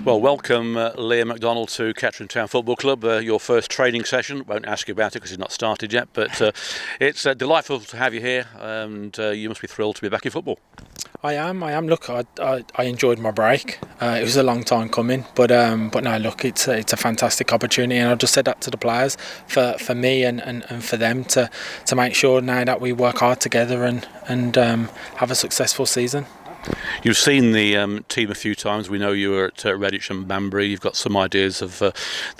Well, welcome Liam McDonald to Kettering Town Football Club, your first training session. Won't ask you about it because it's not started yet, but it's delightful to have you here, and you must be thrilled to be back in football. I am. Look, I enjoyed my break. It was a long time coming, but no, look, it's a fantastic opportunity, and I just said that to the players for me and for them to make sure now that we work hard together and have a successful season. You've seen the team a few times. We know you were at Redditch and Banbury. You've got some ideas of the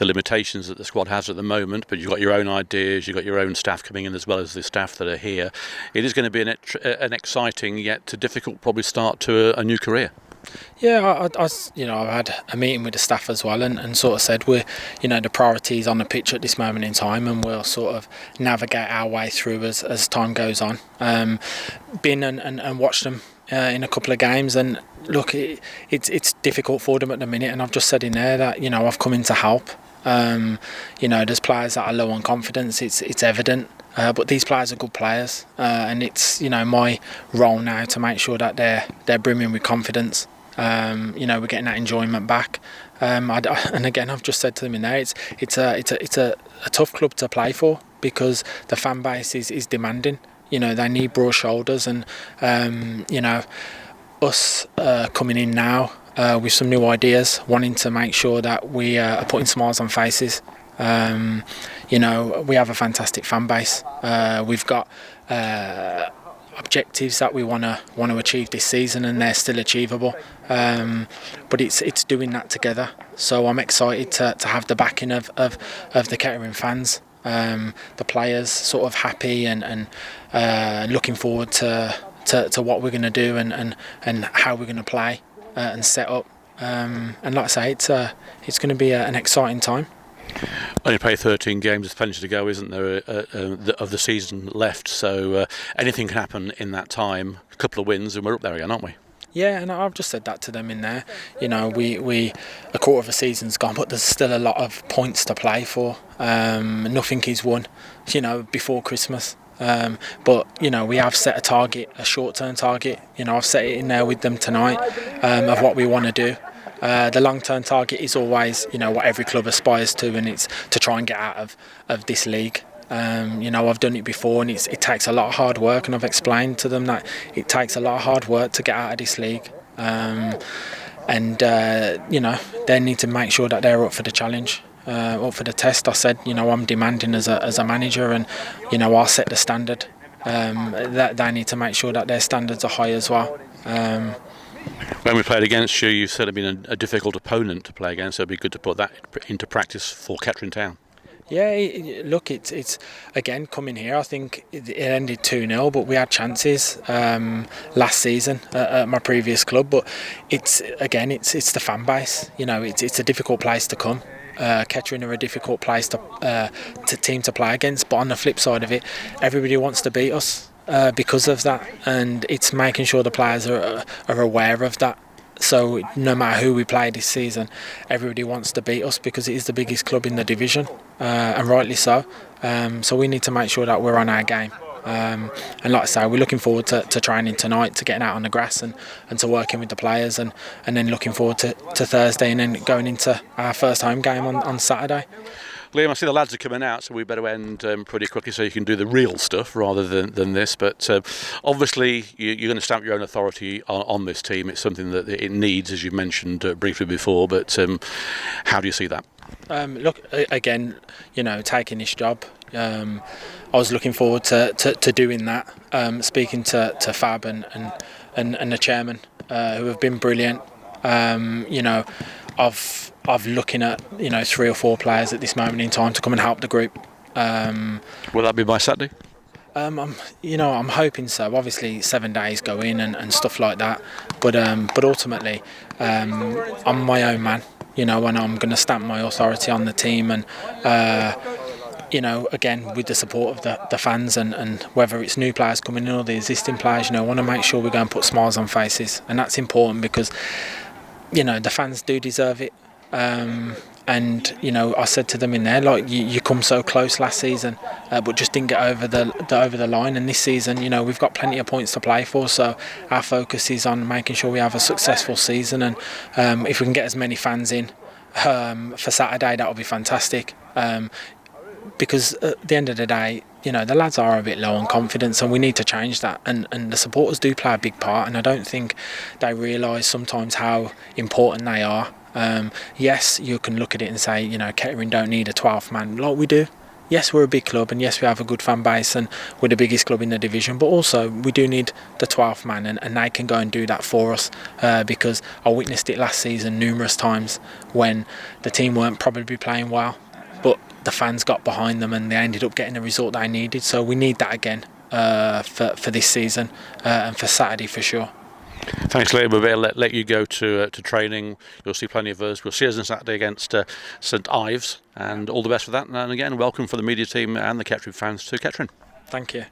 limitations that the squad has at the moment, but you've got your own ideas. You've got your own staff coming in as well as the staff that are here. It is going to be an exciting yet difficult probably start to a new career. Yeah, I've had a meeting with the staff as well, and sort of said we're, the priority is on the pitch at this moment in time, and we'll sort of navigate our way through as time goes on. Been and watched them in a couple of games, and look, it's difficult for them at the minute, and I've just said in there that I've come in to help. There's players that are low on confidence. It's evident. But these players are good players, and it's my role now to make sure that they're brimming with confidence. We're getting that enjoyment back. And again, I've just said to them in there, it's a tough club to play for because the fan base is demanding. They need broad shoulders, and us coming in now with some new ideas, wanting to make sure that we are putting smiles on faces. We have a fantastic fan base. We've got objectives that we want to achieve this season, and they're still achievable. But it's doing that together. So I'm excited to have the backing of the Kettering fans, the players sort of happy and looking forward to what we're going to do and how we're going to play and set up. And like I say, it's going to be an exciting time. Only play 13 games, there's plenty to go, isn't there, of the season left, so anything can happen in that time. A couple of wins and we're up there again, aren't we? Yeah, and I've just said that to them in there. We a quarter of the season's gone, but there's still a lot of points to play for. Nothing is won, before Christmas. But we have set a target, a short-term target. I've set it in there with them tonight of what we want to do. The long-term target is always, what every club aspires to, and it's to try and get out of this league. I've done it before, and it takes a lot of hard work, and I've explained to them that it takes a lot of hard work to get out of this league. They need to make sure that they're up for the challenge, up for the test. I said, I'm demanding as a manager, and I'll set the standard. That they need to make sure that their standards are high as well. When we played against you, you've certainly been a difficult opponent to play against, so it'd be good to put that into practice for Kettering Town. Yeah, look, it's again coming here. I think it ended 2-0, but we had chances last season at my previous club. But it's the fan base. It's a difficult place to come. Kettering are a difficult place to team to play against. But on the flip side of it, everybody wants to beat us because of that, and it's making sure the players are aware of that. So no matter who we play this season, everybody wants to beat us because it is the biggest club in the division, and rightly so. So we need to make sure that we're on our game. And like I say, we're looking forward to training tonight, to getting out on the grass and to working with the players, and then looking forward to Thursday, and then going into our first home game on Saturday. Liam, I see the lads are coming out, so we better end pretty quickly so you can do the real stuff rather than this. But obviously, you're going to stamp your own authority on this team. It's something that it needs, as you mentioned briefly before. But how do you see that? Look, again, taking this job, I was looking forward to doing that. Speaking to Fab and the chairman, who have been brilliant. Of looking at 3 or 4 players at this moment in time to come and help the group. Will that be by Saturday? I'm hoping so. Obviously, 7 days go in and stuff like that. But ultimately, I'm my own man. And I'm going to stamp my authority on the team, and again with the support of the fans, and whether it's new players coming in or the existing players, I want to make sure we go and put smiles on faces, and that's important because the fans do deserve it. And I said to them in there, like, you come so close last season, but just didn't get over the line. And this season, we've got plenty of points to play for. So our focus is on making sure we have a successful season. And if we can get as many fans in for Saturday, that would be fantastic. Because at the end of the day, the lads are a bit low on confidence, and we need to change that. And the supporters do play a big part, and I don't think they realise sometimes how important they are. Yes, you can look at it and say, Kettering don't need a 12th man, like we do. Yes, we're a big club, and yes, we have a good fan base, and we're the biggest club in the division, but also we do need the 12th man, and they can go and do that for us, because I witnessed it last season numerous times when the team weren't probably playing well, but the fans got behind them and they ended up getting the result they needed. So we need that again for this season, and for Saturday for sure. Thanks, Liam. We'll let you go to training. You'll see plenty of us. We'll see us on Saturday against St Ives, and all the best for that. And again, welcome for the media team and the Kettering fans to Kettering. Thank you.